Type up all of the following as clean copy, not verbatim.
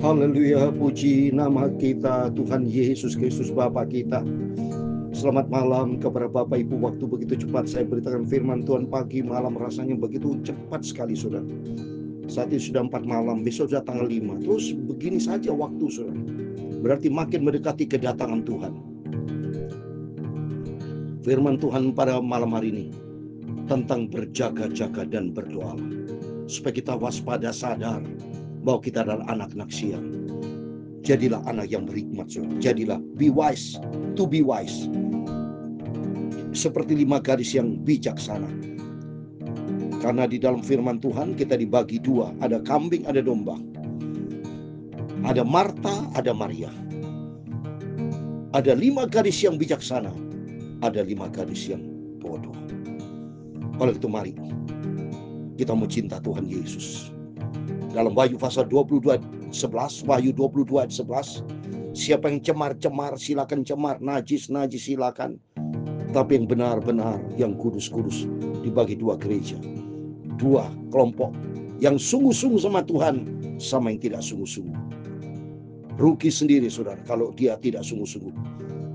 Haleluya, puji nama kita Tuhan Yesus Kristus Bapa kita. Selamat malam kepada Bapak Ibu. Waktu begitu cepat saya beritakan firman Tuhan pagi malam, rasanya begitu cepat sekali saudara. Saat ini sudah 4 malam, besok sudah tanggal 5. Terus begini saja waktu saudara. Berarti makin mendekati kedatangan Tuhan. Firman Tuhan pada malam hari ini tentang berjaga-jaga dan berdoa, supaya kita waspada, sadar bahwa kita adalah anak-anak siang. Jadilah anak yang berhikmat saudara. Jadilah be wise, to be wise. Seperti 5 gadis yang bijaksana. Karena di dalam firman Tuhan kita dibagi 2. Ada kambing, ada domba. Ada Marta, ada Maria. Ada 5 gadis yang bijaksana. Ada 5 gadis yang bodoh. Oleh itu mari kita mau cinta Tuhan Yesus. Dalam Wahyu pasal 22:11, Wahyu 22:11, siapa yang cemar-cemar silakan cemar, najis-najis silakan. Tapi yang benar-benar, yang kudus-kudus dibagi 2 gereja, 2 kelompok, yang sungguh-sungguh sama Tuhan, sama yang tidak sungguh-sungguh. Rugi sendiri saudara kalau dia tidak sungguh-sungguh.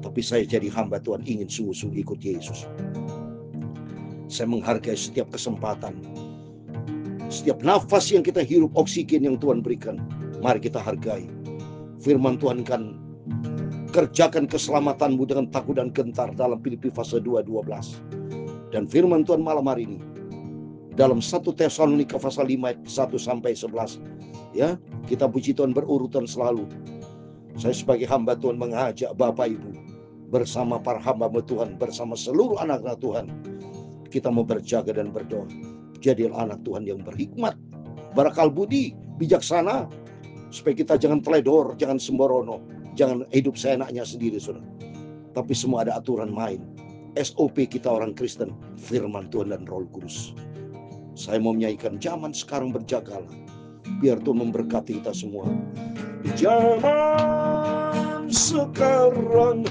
Tapi saya jadi hamba Tuhan ingin sungguh-sungguh ikut Yesus. Saya menghargai setiap kesempatan, setiap nafas yang kita hirup, oksigen yang Tuhan berikan, mari kita hargai. Firman Tuhan kan, kerjakan keselamatanmu dengan takut dan gentar, dalam Filipi pasal 2:12. Dan firman Tuhan malam hari ini dalam 1 Tesalonika pasal 5 ayat 1-11. Ya, kita puji Tuhan berurutan selalu. Saya sebagai hamba Tuhan mengajak Bapak Ibu bersama para hamba Tuhan, bersama seluruh anak-anak Tuhan, kita mau berjaga dan berdoa. Jadilah anak Tuhan yang berhikmat, berakal budi, bijaksana, supaya kita jangan teledor, jangan sembrono, jangan hidup seenaknya sendiri saudara. Tapi semua ada aturan main. SOP kita orang Kristen, firman Tuhan dan Roh Kudus. Saya mau menyanyikan zaman sekarang berjagalah. Biar Tuhan memberkati kita semua. Zaman sekarang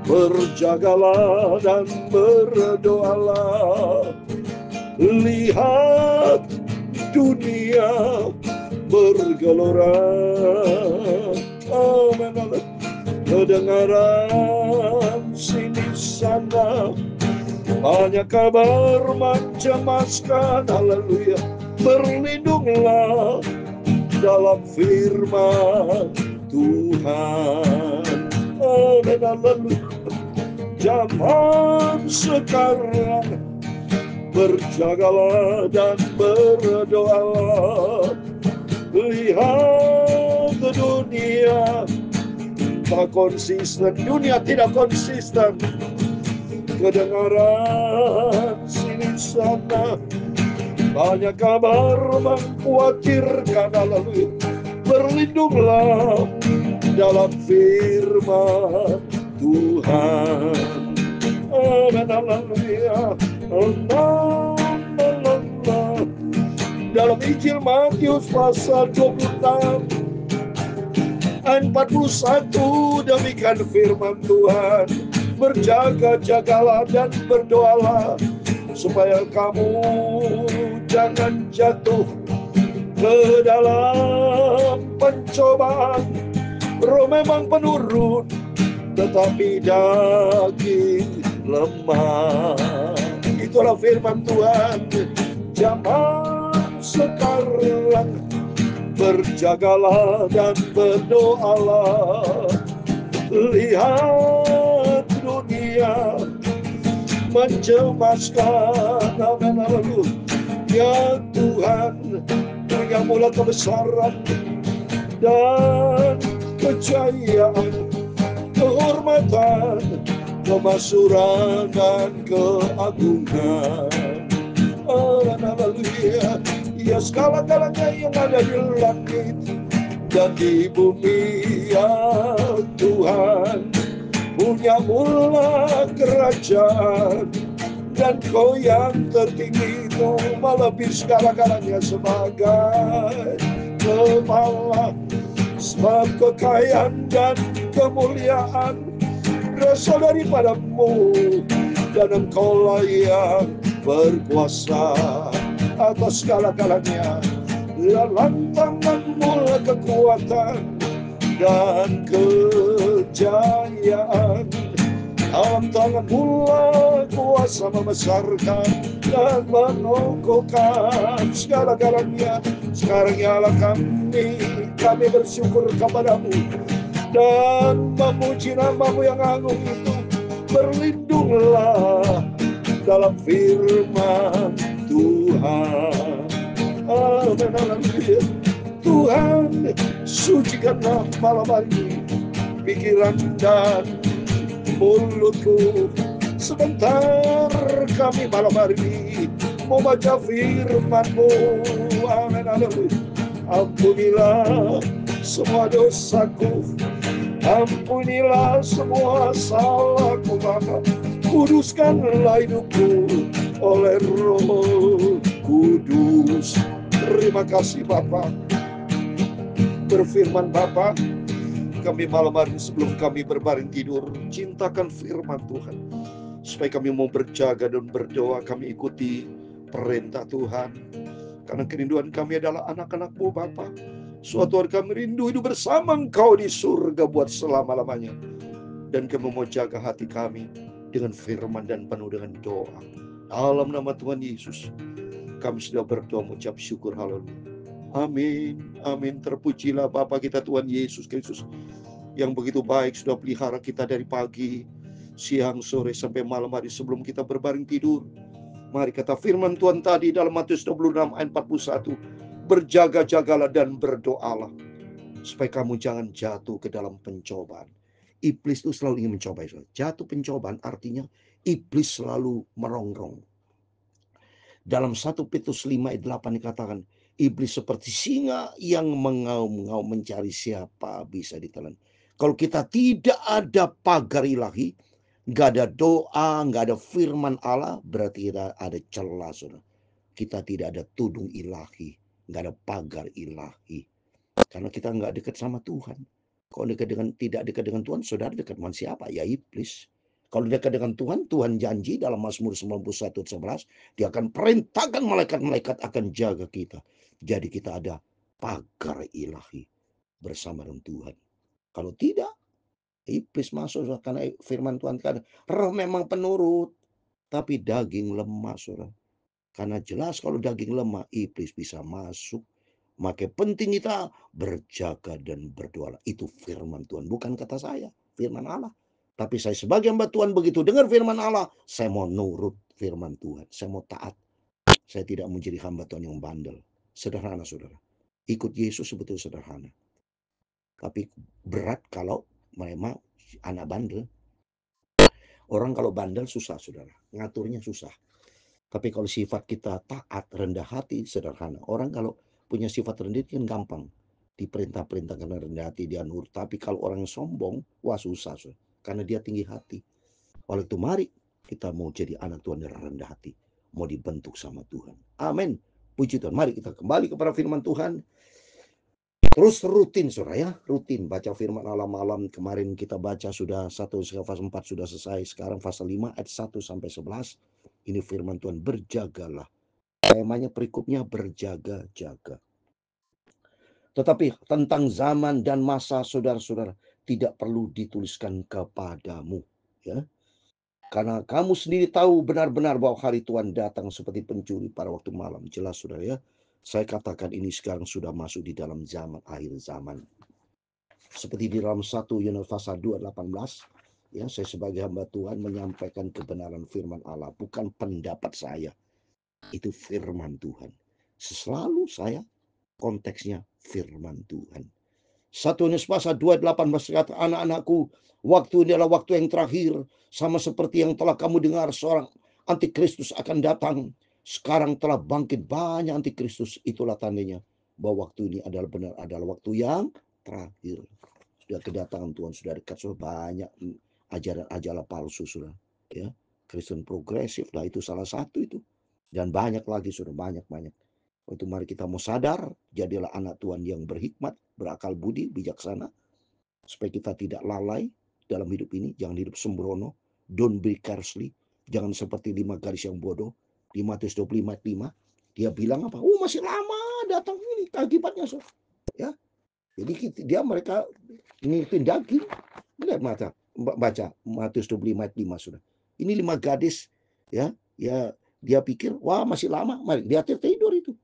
berjagalah dan berdoalah. Lihat dunia bergelora. Amin. Kedengaran sini sana banyak kabar mencemaskan. Haleluya. Berlindunglah dalam firman Tuhan. Amin. Haleluya. Zaman sekarang berjagalah dan berdoalah. Lihat dunia tak konsisten. Dunia tidak konsisten. Kedengaran sini sana banyak kabar mengkhawatirkan. Haleluya. Berlindunglah dalam firman Tuhan. Amin. Haleluya. Dalam Injil Matius pasal 26 ayat 41, demikian firman Tuhan. Berjaga-jagalah dan berdoalah, supaya kamu jangan jatuh ke dalam pencobaan. Roh memang penurun, tetapi daging lemah. Itulah firman Tuhan. Zaman sekarang berjagalah dan berdoalah. Lihat dunia mencemaskan. Amin. Ya Tuhan, berikanlah kebesaran dan kejayaan, kehormatan, kemakmuran dan keagungan. Haleluya. Ya segala-galanya yang ada di langit dan di bumi, ya Tuhan, punya mula kerajaan, dan Kau yang tertinggi, Kau melebihi segala-galanya sebagai kepala. Sebab kekayaan dan kemuliaan berasal daripada-Mu, dan Engkau lah yang berkuasa atas segala-galanya. dalam tangan-Mu kekuatan dan kejayaan. Dalam tangan-Mu kuasa membesarkan dan mengukuhkan segala-galanya. Sekarang ya Allah kami bersyukur kepada-Mu dan memuji nama-Mu yang agung itu. Berlindunglah dalam firman Tuhan. Amin, haleluya. Tuhan, sucikanlah malam hari ini pikiran dan mulutku. Sebentar kami malam hari ini membaca firman-Mu. Amin, haleluya. Ampunilah semua dosaku, ampunilah semua salahku Bapa. Kuduskanlah hidupku oleh Roh Kudus. Terima kasih Bapa. Berfirman Bapa, kami malam hari sebelum kami berbaring tidur, cintakan firman Tuhan, supaya kami mau berjaga dan berdoa. Kami ikuti perintah Tuhan, karena kerinduan kami adalah anak-anak-Mu Bapa. Suatu hari kami rindu hidup bersama Engkau di surga buat selama-lamanya. Dan kami mau jaga hati kami dengan firman dan penuh dengan doa. Dalam nama Tuhan Yesus, kami sudah berdoa mengucap syukur. Haleluya. Amin. Amin. Terpujilah Bapa kita Tuhan Yesus Kristus, yang begitu baik sudah pelihara kita dari pagi, siang, sore, sampai malam hari sebelum kita berbaring tidur. Mari kata firman Tuhan tadi dalam Matius 26 ayat 41. Berjaga-jagalah dan berdoalah, supaya kamu jangan jatuh ke dalam pencobaan. Iblis itu selalu ingin mencobai. Jatuh pencobaan artinya iblis selalu merongrong. Dalam 1 Petrus 5 ayat 8 dikatakan, iblis seperti singa yang mengaum-ngaum mencari siapa bisa ditelan. Kalau kita tidak ada pagar ilahi, nggak ada doa, nggak ada firman Allah, berarti kita ada celah, saudara. Kita tidak ada tudung ilahi, nggak ada pagar ilahi. Karena kita nggak dekat sama Tuhan. Kalau tidak dekat dengan Tuhan, saudara dekat dengan siapa? Ya iblis. Kalau dekat dengan Tuhan, Tuhan janji dalam Mazmur 91:11, Dia akan perintahkan malaikat-malaikat akan jaga kita. Jadi kita ada pagar ilahi bersama dengan Tuhan. Kalau tidak, iblis masuk, karena firman Tuhan kan, roh memang penurut, tapi daging lemah, saudara. Karena jelas kalau daging lemah, iblis bisa masuk. Maka penting kita berjaga dan berdoa. Itu firman Tuhan, bukan kata saya, firman Allah. Tapi saya sebagai hamba Tuhan, begitu dengar firman Allah, saya mau nurut firman Tuhan. Saya mau taat. Saya tidak mau jadi hamba Tuhan yang bandel. Sederhana, saudara. Ikut Yesus sebetulnya sederhana. Tapi berat kalau memang anak bandel. Orang kalau bandel susah, saudara. Ngaturnya susah. Tapi kalau sifat kita taat, rendah hati, sederhana. Orang kalau punya sifat rendah kan gampang. Diperintah-perintah karena rendah hati, dia nurut. Tapi kalau orang sombong, wah susah. Karena dia tinggi hati. Oleh itu mari kita mau jadi anak Tuhan yang rendah hati. Mau dibentuk sama Tuhan. Amin. Puji Tuhan. Mari kita kembali kepada firman Tuhan. Terus rutin, saudara ya. Rutin baca firman Allah malam. Kemarin kita baca sudah 1 fase 4 sudah selesai. Sekarang fase 5 ayat 1 sampai 11. Ini firman Tuhan, berjagalah. Temanya berikutnya berjaga-jaga. Tetapi tentang zaman dan masa, saudara-saudara, tidak perlu dituliskan kepadamu. Ya. Karena kamu sendiri tahu benar-benar bahwa hari Tuhan datang seperti pencuri pada waktu malam. Jelas, saudara ya. Saya katakan ini sekarang sudah masuk di dalam zaman akhir zaman. Seperti di dalam 1 Yohanes pasal 2:18. Ya, saya sebagai hamba Tuhan menyampaikan kebenaran firman Allah, bukan pendapat saya. Itu firman Tuhan. Selalu saya konteksnya firman Tuhan. 1 Yohanes pasal 2:18 kata, anak-anakku, waktu ini adalah waktu yang terakhir. Sama seperti yang telah kamu dengar, seorang antikristus akan datang. Sekarang telah bangkit banyak antikristus. Itulah tandanya bahwa waktu ini adalah benar, adalah waktu yang terakhir. Sudah kedatangan Tuhan, sudah dekat, sudah banyak ajaran-ajaran palsu, sudah ya. Kristen progresif lah, itu salah satu itu. Dan banyak lagi, sudah banyak. Untuk mari kita mau sadar, jadilah anak Tuhan yang berhikmat, berakal budi, bijaksana. Supaya kita tidak lalai dalam hidup ini. Jangan hidup sembrono. Don't be carelessly. Jangan seperti 5 garis yang bodoh. Di Matius 25:5. Dia bilang apa? Oh, masih lama datang ini akibatnya, saudara. Ya, jadi mereka ngikutin daging. Lihat baca Matius 25 ayat 5, saudara. Ini 5 gadis, ya, dia pikir, wah masih lama, mari dia tidur itu.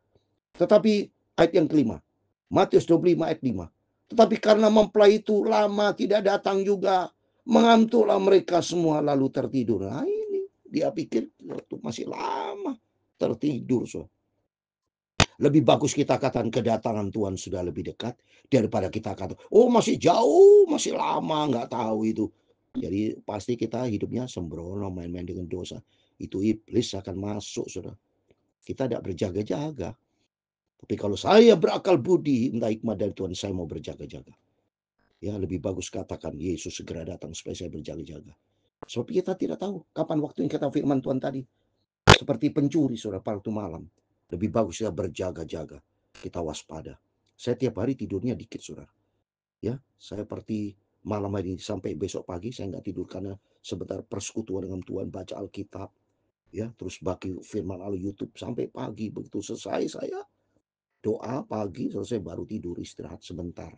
Tetapi ayat yang kelima, Matius 25 ayat 5. Tetapi karena mempelai itu lama tidak datang juga, mengantuklah mereka semua lalu tertidur. Nah ini, dia pikir masih lama tertidur. So. Lebih bagus kita katakan kedatangan Tuhan sudah lebih dekat daripada kita katakan, oh masih jauh, masih lama, nggak tahu itu. Jadi pasti kita hidupnya sembrono, main-main dengan dosa. Itu iblis akan masuk, saudara. Kita tidak berjaga-jaga. Tapi kalau saya berakal budi, entah hikmat dari Tuhan, saya mau berjaga-jaga. Ya, lebih bagus katakan Yesus segera datang supaya saya berjaga-jaga. Sebab kita tidak tahu kapan waktu yang kata firman Tuhan tadi. Seperti pencuri, saudara, pada waktu malam. Lebih bagus kita berjaga-jaga. Kita waspada. Saya tiap hari tidurnya dikit, saudara. Ya, saya seperti malam hari sampai besok pagi saya nggak tidur karena sebentar persekutuan dengan Tuhan, baca Alkitab, ya, terus bagi firman Allah YouTube sampai pagi. Begitu selesai saya doa pagi, selesai baru tidur istirahat sebentar.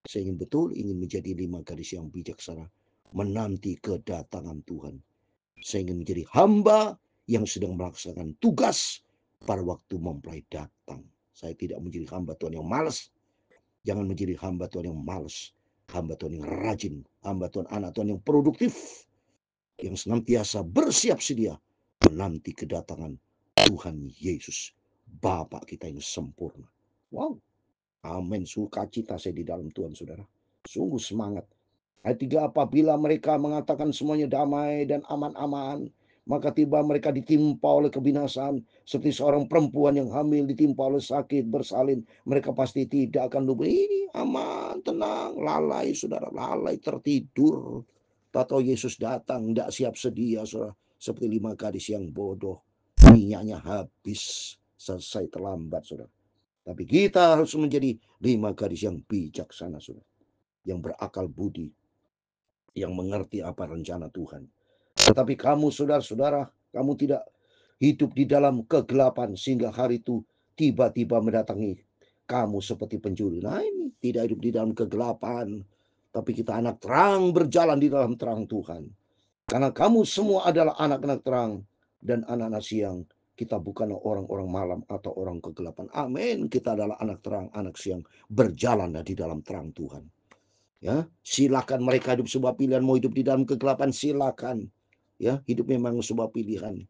Saya ingin ingin menjadi 5 gadis yang bijaksana, menanti kedatangan Tuhan. Saya ingin menjadi hamba yang sedang melaksanakan tugas pada waktu mempelai datang. Saya tidak menjadi hamba Tuhan yang malas. Jangan menjadi hamba Tuhan yang malas. Hamba Tuhan yang rajin. Hamba Tuhan, anak Tuhan yang produktif. Yang senantiasa bersiap sedia menanti kedatangan Tuhan Yesus. Bapa kita yang sempurna. Wow. Amin. Sukacita saya di dalam Tuhan, saudara. Sungguh semangat. Ayat 3, apabila mereka mengatakan semuanya damai dan aman-aman, maka tiba mereka ditimpa oleh kebinasaan. Seperti seorang perempuan yang hamil ditimpa oleh sakit bersalin. Mereka pasti tidak akan lupa. Ini aman, tenang, lalai, saudara. Lalai, tertidur. Tahu Yesus datang, tidak siap sedia, saudara. Seperti 5 gadis yang bodoh. Minyaknya habis, selesai terlambat, saudara. Tapi kita harus menjadi 5 gadis yang bijaksana, saudara. Yang berakal budi. Yang mengerti apa rencana Tuhan. Tetapi kamu, saudara-saudara, kamu tidak hidup di dalam kegelapan sehingga hari itu tiba-tiba mendatangi kamu seperti pencuri. Nah ini, tidak hidup di dalam kegelapan. Tapi kita anak terang berjalan di dalam terang Tuhan. Karena kamu semua adalah anak-anak terang dan anak-anak siang. Kita bukanlah orang-orang malam atau orang kegelapan. Amin. Kita adalah anak terang, anak siang. Berjalanlah di dalam terang Tuhan. Ya, silakan mereka hidup sebuah pilihan. Mau hidup di dalam kegelapan, silakan. Ya, hidup memang sebuah pilihan.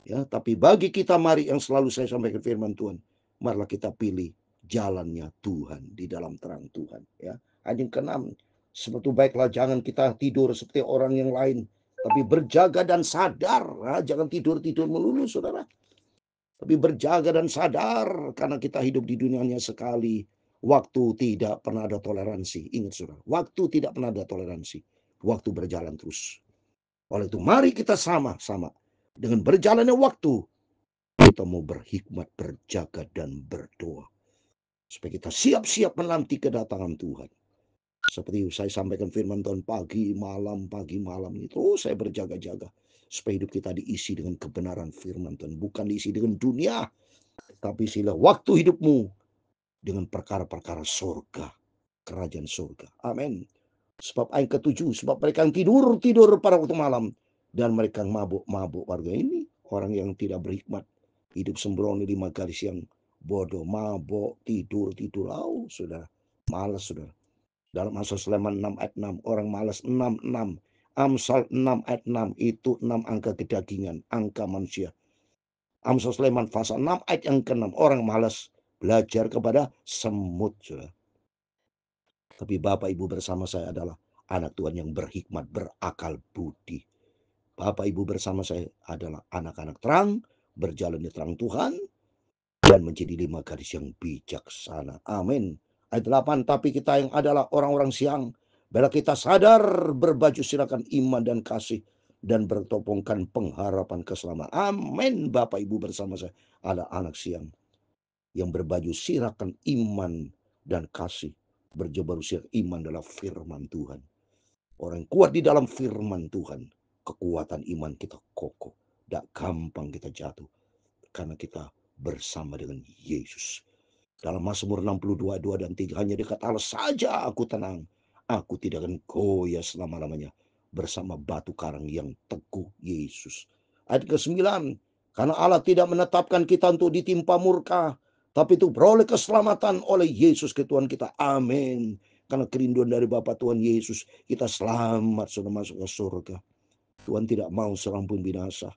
Ya, tapi bagi kita mari yang selalu saya sampaikan firman Tuhan, marilah kita pilih jalannya Tuhan di dalam terang Tuhan. Ya, ayat yang ke-6, seperti baiklah jangan kita tidur seperti orang yang lain, tapi berjaga dan sadar. Nah, jangan tidur-tidur melulu, saudara. Tapi berjaga dan sadar karena kita hidup di dunianya sekali. Waktu tidak pernah ada toleransi. Ingat, saudara, waktu tidak pernah ada toleransi. Waktu berjalan terus. Oleh itu mari kita sama-sama dengan berjalannya waktu, kita mau berhikmat, berjaga, dan berdoa. Supaya kita siap-siap menanti kedatangan Tuhan. Seperti saya sampaikan firman Tuhan pagi, malam itu. Saya berjaga-jaga. Supaya hidup kita diisi dengan kebenaran firman Tuhan. Bukan diisi dengan dunia. Tapi isilah waktu hidupmu dengan perkara-perkara surga. Kerajaan surga. Amin. Sebab ayat ke-7. Sebab mereka yang tidur pada waktu malam. Dan mereka yang mabuk warga ini. Orang yang tidak berhikmat. Hidup sembrono 5 gadis yang bodoh. Mabuk, tidur. Sudah. Malas, sudah. Dalam Amsal Sulaiman 6 ayat 6. Orang malas 6. Amsal 6 ayat 6. Itu 6 angka kedagingan. Angka manusia. Amsal Sulaiman pasal 6 ayat yang ke-6. Orang malas belajar kepada semut. Sudah. Tapi Bapak Ibu bersama saya adalah anak Tuhan yang berhikmat, berakal budi. Bapak Ibu bersama saya adalah anak-anak terang, berjalan di terang Tuhan, dan menjadi 5 gadis yang bijaksana. Amin. Ayat 8, tapi kita yang adalah orang-orang siang, bila kita sadar berbaju sirakan iman dan kasih, dan bertopongkan pengharapan keselamatan. Amin. Bapak Ibu bersama saya adalah anak siang yang berbaju sirakan iman dan kasih. Berjebaru sirak iman adalah firman Tuhan. Orang yang kuat di dalam firman Tuhan, kekuatan iman kita kokoh. Tidak gampang kita jatuh. Karena kita bersama dengan Yesus. Dalam Mazmur 62, 2 dan 3, hanya dekat Allah saja aku tenang. Aku tidak akan goyah selama-lamanya bersama batu karang yang teguh Yesus. Ayat ke-9, karena Allah tidak menetapkan kita untuk ditimpa murka, tapi itu beroleh keselamatan oleh Yesus ke Tuhan kita. Amin. Karena kerinduan dari Bapa Tuhan Yesus, kita selamat sudah masuk ke surga. Tuhan tidak mau seorang pun binasa,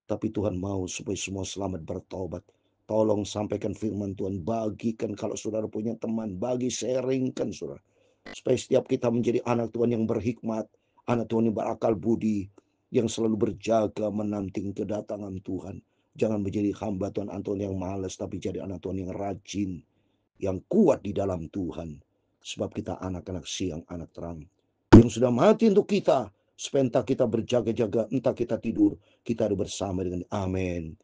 tapi Tuhan mau supaya semua selamat bertobat. Tolong sampaikan firman Tuhan, bagikan kalau saudara punya teman, bagi sharingkan saudara. Supaya setiap kita menjadi anak Tuhan yang berhikmat, anak Tuhan yang berakal budi, yang selalu berjaga menanti kedatangan Tuhan. Jangan menjadi hamba Tuhan Anton yang malas, tapi jadi anak Tuhan yang rajin, yang kuat di dalam Tuhan. Sebab kita anak-anak siang, anak terang, yang sudah mati untuk kita, supaya entah kita berjaga-jaga, entah kita tidur, kita ada bersama dengan amin.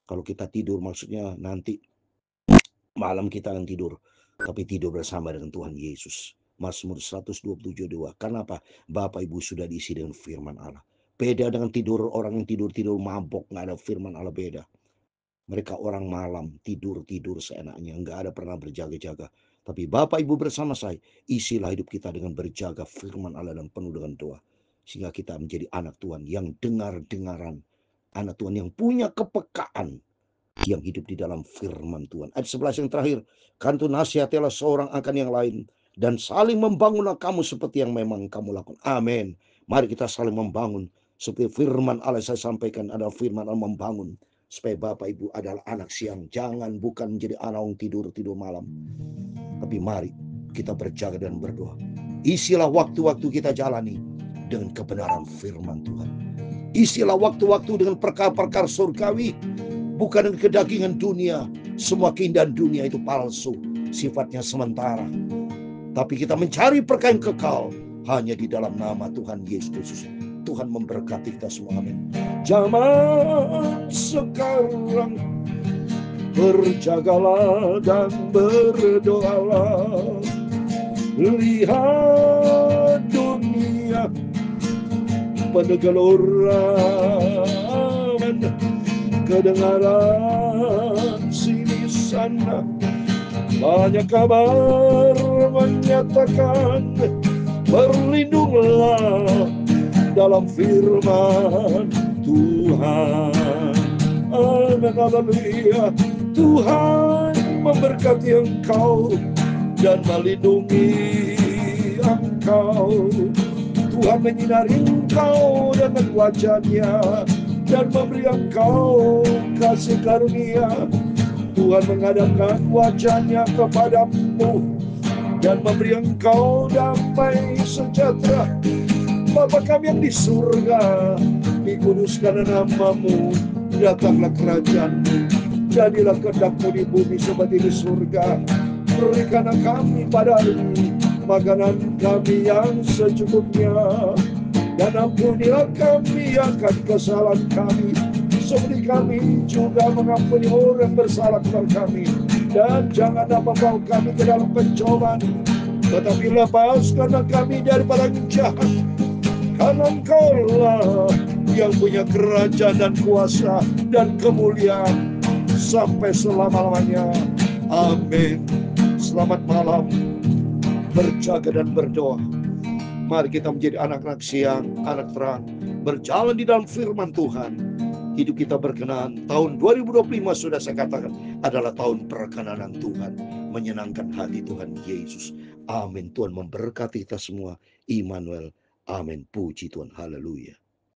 Kalau kita tidur maksudnya nanti malam kita akan tidur, tapi tidur bersama dengan Tuhan Yesus. Mazmur 127:2. Karena apa? Bapak Ibu sudah diisi dengan firman Allah. Beda dengan tidur orang yang tidur mabok, nggak ada firman Allah, beda. Mereka orang malam, tidur seenaknya, nggak ada pernah berjaga-jaga. Tapi Bapak Ibu bersama saya, isilah hidup kita dengan berjaga firman Allah dan penuh dengan doa. Sehingga kita menjadi anak Tuhan yang dengar-dengaran. Anak Tuhan yang punya kepekaan, yang hidup di dalam firman Tuhan. Ayat 11 yang terakhir, kan itu nasihatilah seorang akan yang lain, dan saling membangunlah kamu seperti yang memang kamu lakukan. Amin. Mari kita saling membangun. Seperti firman Allah saya sampaikan adalah firman Allah membangun. Supaya Bapak Ibu adalah anak siang. Jangan bukan menjadi anak yang tidur malam. Tapi mari kita berjaga dan berdoa. Isilah waktu-waktu kita jalani dengan kebenaran firman Tuhan. Isilah waktu-waktu dengan perkara-perkara surgawi, bukan dengan kedagingan dunia. Semua keindahan dunia itu palsu, sifatnya sementara. Tapi kita mencari perkara yang kekal hanya di dalam nama Tuhan Yesus Kristus. Tuhan memberkati kita semua. Amin. Zaman sekarang, berjagalah dan berdoalah. Lihat dunia penuh geloraman, kedengaran sini sana, banyak kabar menyatakan, berlindunglah dalam firman Tuhan. Amin, haleluya. Tuhan memberkati engkau dan melindungi engkau. Tuhan menyinari engkau dengan wajah-Nya dan memberi engkau kasih karunia. Tuhan menghadapkan wajah-Nya kepadamu dan memberi engkau damai sejahtera. Bapa kami yang di surga, dikuduskan nama-Mu, datanglah kerajaan-Mu, jadilah kehendak-Mu di bumi seperti di surga. Berikanlah kami pada hari ini makanan kami yang secukupnya, dan ampunilah kami akan kesalahan kami, seperti kami juga mengampuni orang bersalah kepada kami. Dan janganlah membawa kami ke dalam pencobaan, tetapi lepaskanlah kami daripada yang jahat. Karena Engkau-lah yang punya kerajaan dan kuasa dan kemuliaan sampai selama-lamanya. Amin. Selamat malam. Berjaga dan berdoa. Mari kita menjadi anak-anak siang, anak terang, berjalan di dalam firman Tuhan. Hidup kita berkenan. Tahun 2025 sudah saya katakan adalah tahun perkenanan Tuhan, menyenangkan hati Tuhan Yesus. Amin. Tuhan memberkati kita semua. Immanuel. Amin. Puji Tuhan. Haleluya.